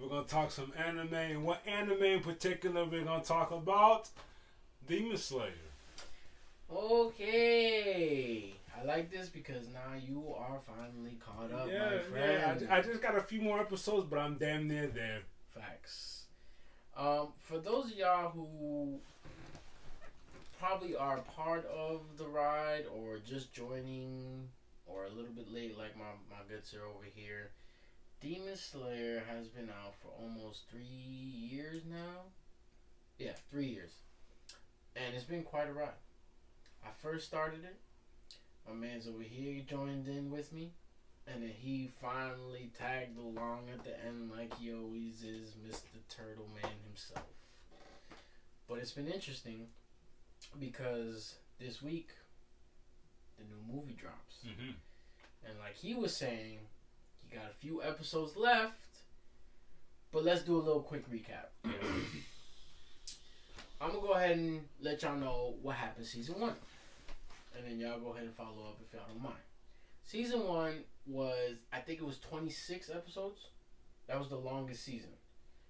We're gonna talk some anime, and what anime in particular we're gonna talk about? Demon Slayer. Okay. I like this because now you are finally caught up, my friend. Yeah. I just got a few more episodes, but I'm damn near there. Facts. For those of y'all who probably are part of the ride or just joining or a little bit late like my good sir over here, Demon Slayer has been out for almost 3 years now. Yeah, 3 years. And it's been quite a ride. I first started it. My man's over here, he joined in with me. And then he finally tagged along at the end like he always is, Mr. Turtle Man himself. But it's been interesting because this week, the new movie drops. Mm-hmm. And like he was saying, he got a few episodes left. But let's do a little quick recap. I'm going to go ahead and let y'all know what happened season 1. And then y'all go ahead and follow up if y'all don't mind. Season 1 was, I think it was 26 episodes. That was the longest season.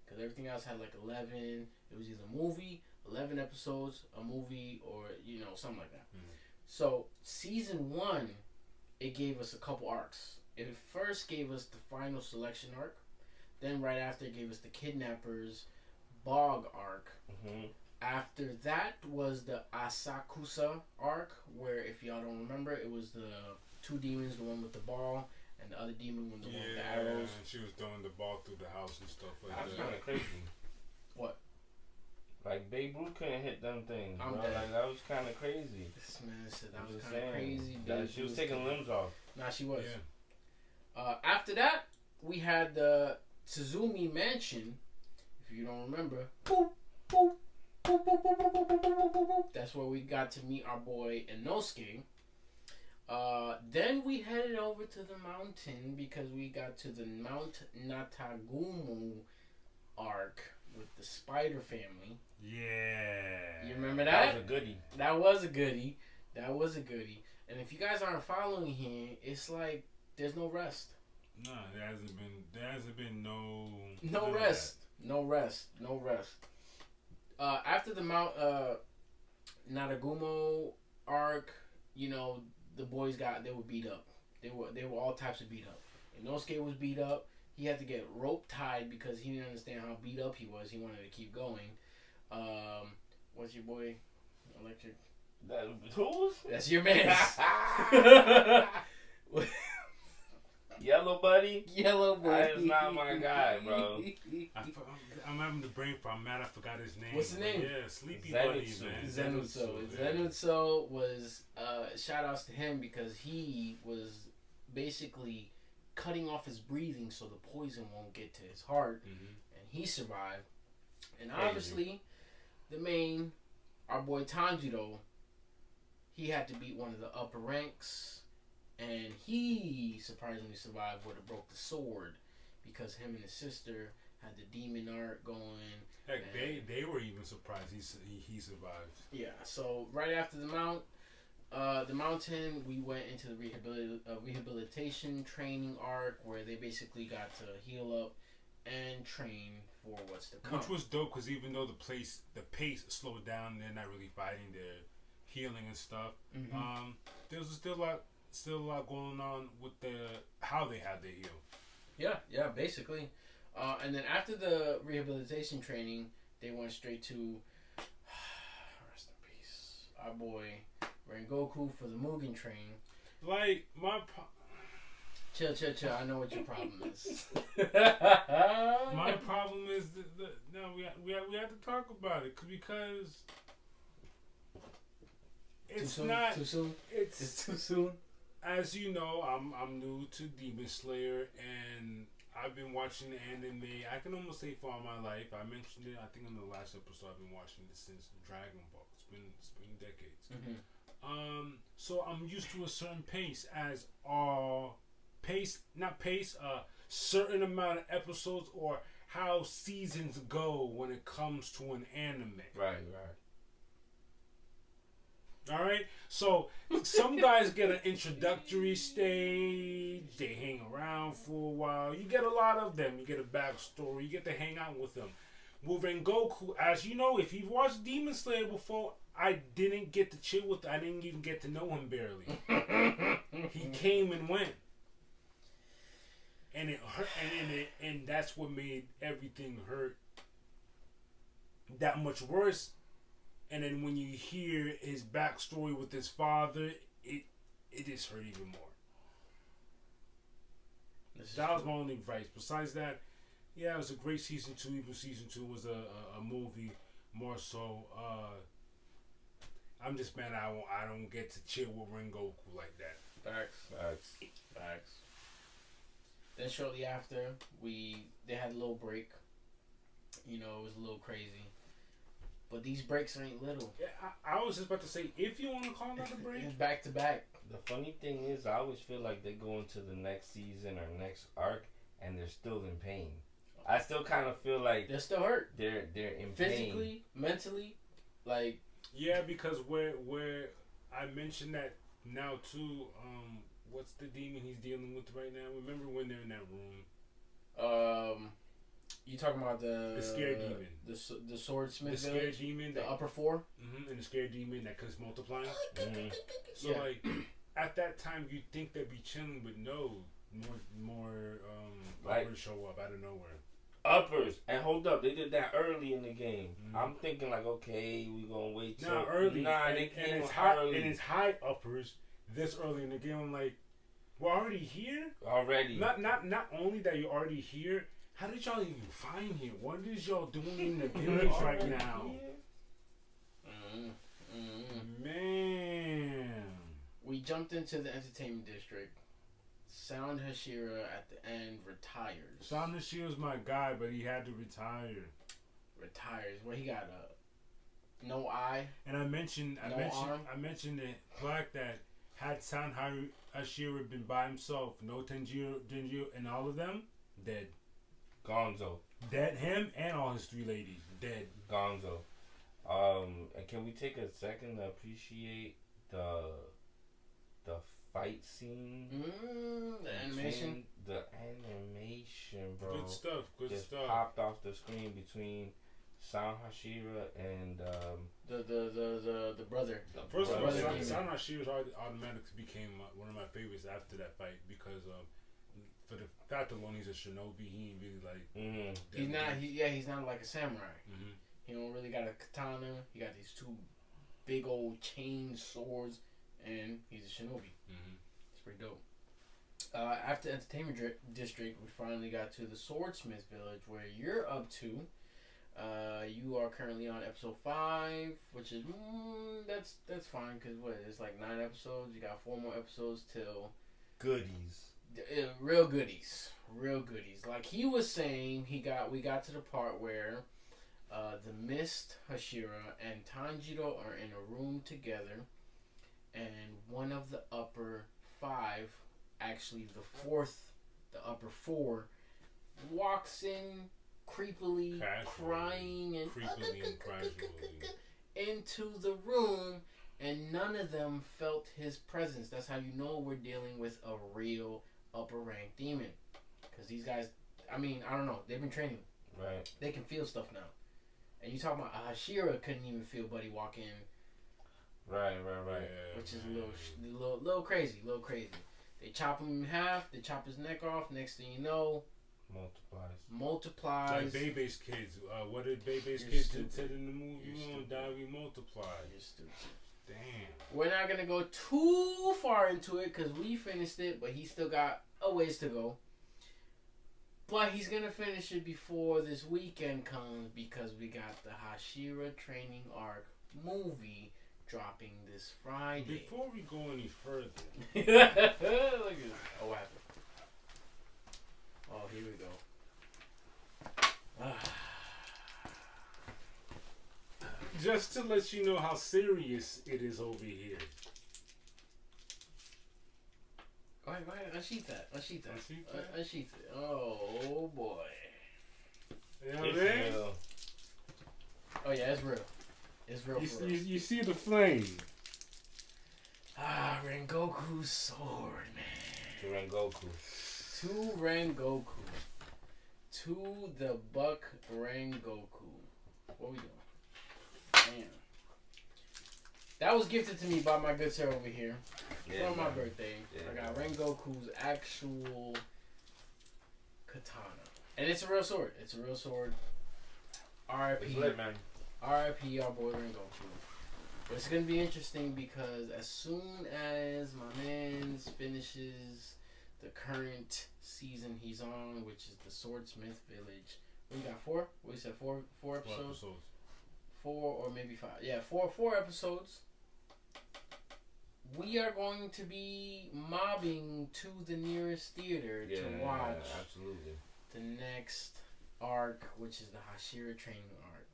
Because everything else had like 11. It was either a movie, 11 episodes, a movie, or, something like that. Mm-hmm. So, season 1, it gave us a couple arcs. It first gave us the final selection arc. Then right after, it gave us the Kidnappers Bog arc. Mm-hmm. After that was the Asakusa arc, where if y'all don't remember, it was the 2 demons, the one with the ball, and the other demon with the one with the arrows. Yeah, she was throwing the ball through the house and stuff like that. That's that. kind of crazy. What? Like, Babe Ruth couldn't hit them things, bro. Dead. Like, that was kind of crazy. This man said that was kind of crazy. She was taking limbs off. Nah, she was. Yeah. After that, we had the Tsuzumi Mansion. If you don't remember, boop, boop. Boop, boop, boop, boop, boop, boop, boop, boop, boop. That's where we got to meet our boy Inosuke. Then we headed over to the mountain because we got to the Mount Natagumu arc with the Spider Family. Yeah. You remember that? That was a goodie. That was a goodie. That was a goodie. And if you guys aren't following here, it's like there's no rest. No, there hasn't been no rest. No rest. No rest. After the Mount Natagumo arc, the boys they were beat up. They were all types of beat up. Inosuke was beat up. He had to get rope tied because he didn't understand how beat up he was. He wanted to keep going. What's your boy? Electric. Who's? That's your man. Yellow Buddy? Yellow Buddy. That is not my guy, bro. I'm having the brain fart. I'm mad I forgot his name. What's the name? Yeah, Sleepy Zenitsu. Buddy, man. Zenitsu was, shout outs to him because he was basically cutting off his breathing so the poison won't get to his heart. Mm-hmm. And he survived. And obviously, our boy Tanjiro, he had to beat one of the upper ranks. And he surprisingly survived with a broke the sword because him and his sister had the demon art going. Heck, they were even surprised he survived. Yeah, so right after the mountain, we went into the rehabilitation training arc where they basically got to heal up and train for what's to come. Which was dope because even though the pace slowed down, they're not really fighting, they're healing and stuff. Mm-hmm. There was still a lot going on with how they had to heal. Yeah, basically. And then after the rehabilitation training, they went straight to rest in peace, our boy Rengoku for the Mugen train. Like Chill. I know what your problem is. My problem is we have to talk about it because it's too soon. It's too soon. As you know, I'm new to Demon Slayer and I've been watching the anime. I can almost say for all my life. I mentioned it. I think in the last episode I've been watching it since Dragon Ball. It's been decades. Mm-hmm. So I'm used to a certain pace certain amount of episodes or how seasons go when it comes to an anime. Right. All right, so some guys get an introductory stage. They hang around for a while. You get a lot of them. You get a backstory. You get to hang out with them. With Rengoku, as you know, if you've watched Demon Slayer before, I didn't get to chill with. I didn't even get to know him barely. He came and went, and it hurt, and that's what made everything hurt that much worse. And then when you hear his backstory with his father, it just hurt even more. That was my only advice. Besides that, yeah, it was a great season 2. Even season 2 was a movie more so. I'm just mad I don't get to chill with Rengoku like that. Facts. Then shortly after, they had a little break. You know, it was a little crazy. But these breaks ain't little. Yeah, I was just about to say, if you want to call that a break, it's back to back. The funny thing is, I always feel like they go into the next season or next arc, and they're still in pain. I still kind of feel like they're still hurt. They're in physically, pain. mentally, like yeah. Because where I mentioned that now too. What's the demon he's dealing with right now? Remember when they're in that room? You talking about the scared demon, the swordsmith, the scared demon, the upper 4, and the scared demon that keeps multiplying. So yeah. like at that time, you'd think they'd be chilling, but no, more uppers show up out of nowhere. Uppers, and hold up, they did that early in the game. I'm thinking like, okay, we gonna wait till early. They came and it's early. And it's high uppers this early in the game. I'm like, we're already here. Not only that you're already here. How did y'all even find here? What is y'all doing in the village right now? Man. We jumped into the entertainment district. Sound Hashira at the end retires. Sound Hashira's my guy, but he had to retire. Retires. Where he got no eye. And I mentioned the fact that had Sound Hashira been by himself, no Denjiro, and all of them, dead. Gonzo. Dead. Him and all his 3 ladies. Dead. Gonzo. And can we take a second to appreciate the fight scene? The animation. The animation, bro. Good stuff. Just popped off the screen between Sound Hashira and the brother. First of all, Sound Hashira automatically became one of my favorites after that fight because for the fact alone he's a shinobi, he ain't really like. He's not like a samurai. He don't really got a katana. He got these 2 big old chain swords, and he's a shinobi. It's pretty dope. After Entertainment District, we finally got to the Swordsmith Village, where you're up to. You are currently on episode 5, which is that's fine because it's like 9 episodes. You got 4 more episodes till goodies. Real goodies. Like he was saying, we got to the part where the Mist, Hashira, and Tanjiro are in a room together, and one of the upper 5, actually the upper 4, walks in creepily, crying and into the room, and none of them felt his presence. That's how you know we're dealing with a real upper rank demon, because these guys, I mean, I don't know, they've been training, right? They can feel stuff now. And you talking about Hashira couldn't even feel Buddy walk in, right, which is a little crazy. They chop him in half, they chop his neck off, next thing you know, multiplies. Like Bebe's kids. What did Bebe's kids said in the movie? You won't die, we multiply. You're stupid. Damn. We're not gonna go too far into it because we finished it, but he still got a ways to go. But he's gonna finish it before this weekend comes because we got the Hashira training arc movie dropping this Friday. Before we go any further, look at this. Oh, what happened? Oh, here we go. Just to let you know how serious it is over here. Go ahead, unsheath that. Oh boy. You know what I mean? Oh yeah, it's real. It's real. You see the flame. Rengoku's sword, man. To Rengoku. To Rengoku. To the Buck Rengoku. What we doing? Damn. That was gifted to me by my good sir over here for my birthday. I got Rengoku's actual katana. And it's a real sword. It's a real sword. R.I.P. It's lit, man. R.I.P. our boy Rengoku. But it's going to be interesting because as soon as my man finishes the current season he's on, which is the Swordsmith Village. We got 4? We said 4 episodes? 4 or maybe 5. Yeah, 4 episodes. We are going to be mobbing to the nearest theater to watch the next arc, which is the Hashira training arc.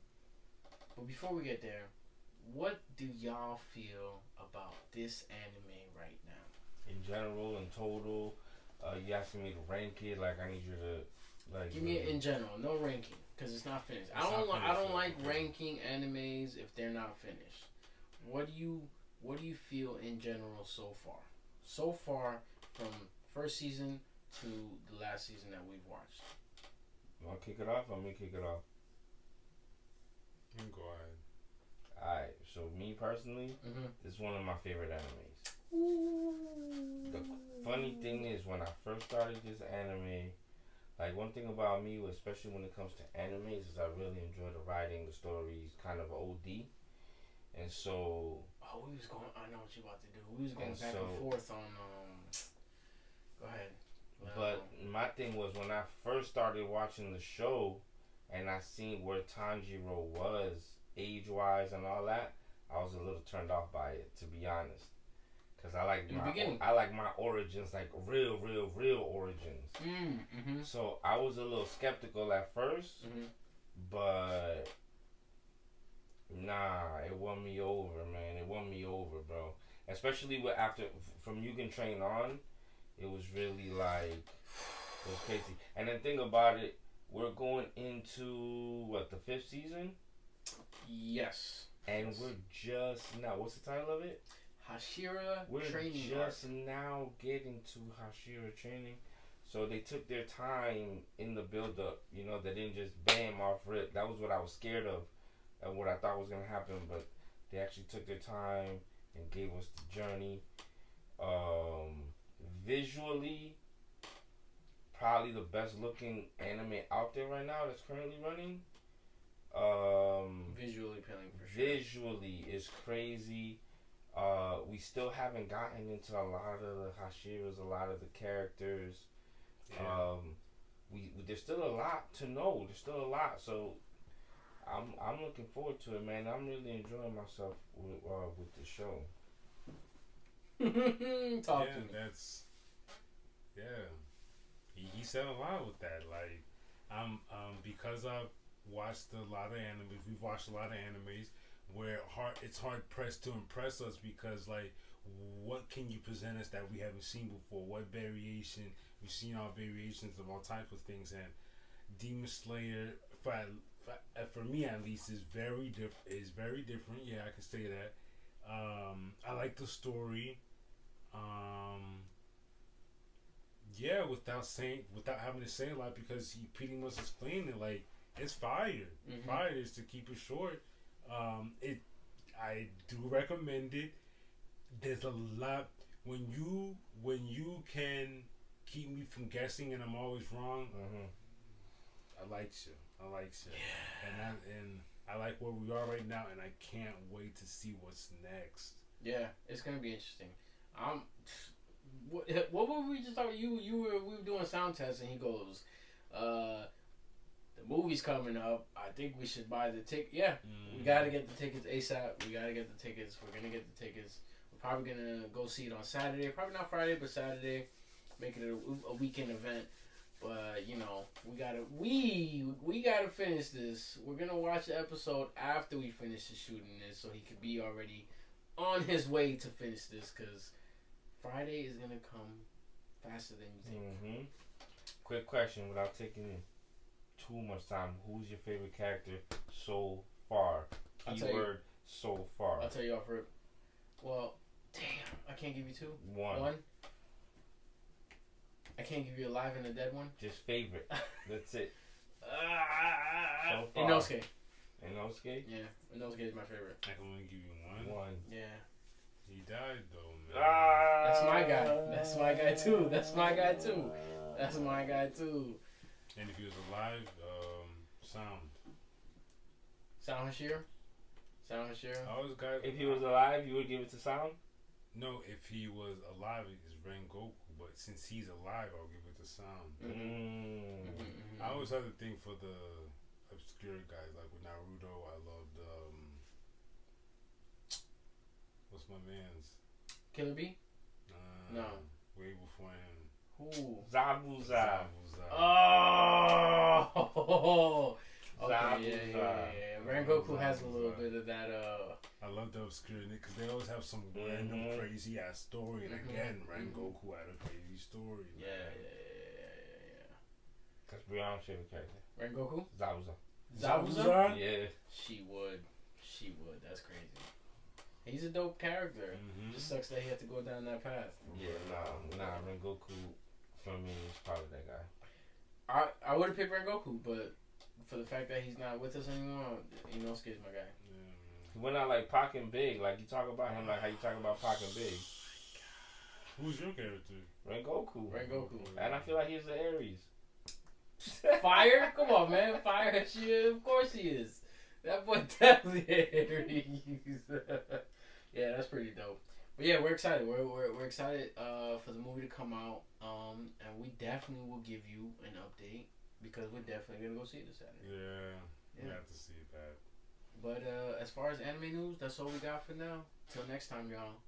But before we get there, what do y'all feel about this anime right now? In general, in total, you asking me to rank it? Like, I need you to give me it in general, no ranking, because it's not finished. I don't like ranking animes if they're not finished. What do you feel in general so far? So far, from first season to the last season that we've watched. You want to kick it off? I'm gonna kick it off. Go ahead. Alright, so me personally, this is one of my favorite animes. The funny thing is, when I first started this anime, like, one thing about me, especially when it comes to animes, is I really enjoy the writing, the stories, kind of OD. And so... Oh, we was going... I know what you're about to do. We was going back and forth on... Go ahead. But my thing was, when I first started watching the show, and I seen where Tanjiro was, age-wise and all that, I was a little turned off by it, to be honest. Because I like my origins, like real origins. So I was a little skeptical at first, but nah, it won me over, man. It won me over, bro. Especially from Mugen Train on, it was really like, it was crazy. And then think about it, we're going into what, the 5th season? Yes. And we're just now. What's the title of it? Hashira Training. We're just now getting to Hashira Training. So they took their time in the build up. You know, they didn't just bam off rip. That was what I was scared of and what I thought was gonna happen. But they actually took their time and gave us the journey. Visually, probably the best looking anime out there right now that's currently running. Visually appealing for sure. Visually is crazy. We still haven't gotten into a lot of the Hashiras, a lot of the characters. Yeah. There's still a lot to know. There's still a lot. So I'm looking forward to it, man. I'm really enjoying myself with the show. Talk to me. He said a lot with that. Like, because I've watched a lot of animes. We've watched a lot of animes where it's hard pressed to impress us because, like, what can you present us that we haven't seen before? What variation? We've seen all variations of all types of things, and Demon Slayer, for me at least, is very different. Yeah, I can say that. I like the story. Without having to say a lot, because he pretty much explained it. Like, it's fire. Fire is to keep it short. I do recommend it. There's a lot when you can keep me from guessing and I'm always wrong. I like you. Yeah. And I like where we are right now, and I can't wait to see what's next. Yeah, it's gonna be interesting. What were we just talking? We were doing sound tests, and he goes, "The movie's coming up. I think we should buy the ticket." Yeah, we gotta get the tickets ASAP. We gotta get the tickets. We're gonna get the tickets. We're probably gonna go see it on Saturday. Probably not Friday, but Saturday. Make it a weekend event. But you know, we gotta finish this. We're gonna watch the episode after we finish the shooting this, so he could be already on his way to finish this. Cause Friday is gonna come faster than you think. Quick question, without taking too much time: who's your favorite character so far? Keyword so far. I'll tell you off rip. Well, Damn, I can't give you two. One. I can't give you a live and a dead one. Just favorite. That's it. So far. Inosuke. Inosuke? Yeah, Inosuke is my favorite. I can only give you one. Yeah. He died though, man. That's my guy. That's my guy too. That's my guy too. That's my guy too. And if he was alive, Sound. Sound Hashira. I always got. If he was alive, you would give it to Sound? No, if he was alive, it's Rengoku. But since he's alive, I'll give it to Sound. I always had a thing for the obscure guys, like with Naruto. I loved what's my man's? Killer Bee? No. Way before him. Who? Zabuza. Oh. Okay, Zabuza. yeah. Rengoku has a little bit of that. I love the obscurity because they always have some random crazy ass story, and again, Rengoku had a crazy story. Yeah. That's Brianna's favorite character. Rengoku? Zabuza? Yeah. She would. That's crazy. He's a dope character. Just sucks that he had to go down that path. Yeah, nah. Rengoku, for me, is probably that guy. I would have picked Rengoku, but for the fact that he's not with us anymore, Inosuke is my guy. He went out like Pac and Big. Like, you talk about him like how you talk about Pac and Big. Who's your character? Rengoku. And I feel like he's the Aries. Fire? Come on, man. Fire. Of course he is. That boy definitely Aries. Yeah, that's pretty dope. But yeah, we're excited. We're excited for the movie to come out. And we definitely will give you an update because we're definitely gonna go see it this Saturday. Yeah. We have to see that. But as far as anime news, that's all we got for now. Till next time, y'all.